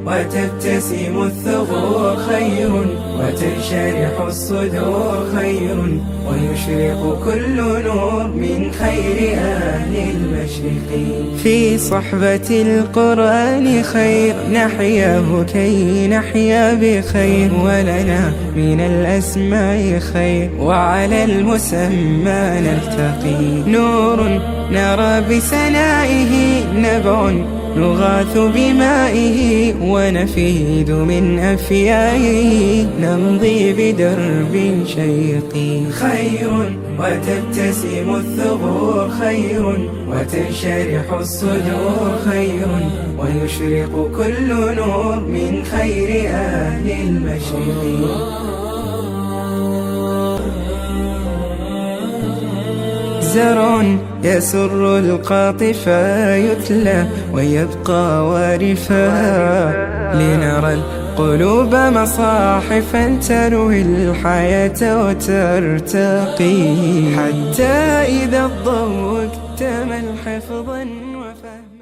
وتبتسم الثغور خير، وتنشرح الصدور خير، ويشرق كل نور من خير أهل المشرق. في صحبة القرآن خير، نحياه كي نحيا بخير، ولنا من الأسماء خير، وعلى المسمى نلتقي. نور نرى بسنائه، نبع نغاث بمائه، ونفيد من أفيائه، نمضي بدرب شيقي. خير وتبتسم الثغور خير، وتنشرح الصدور خير، ويشرق كل نور من خير أهل المشرق. زرع يسر القاطف يتلى ويبقى وارفا، لنرى القلوب مصاحفا تروي الحياة وترتقي، حتى إذا الضوء اكتمل حفظا وفهما.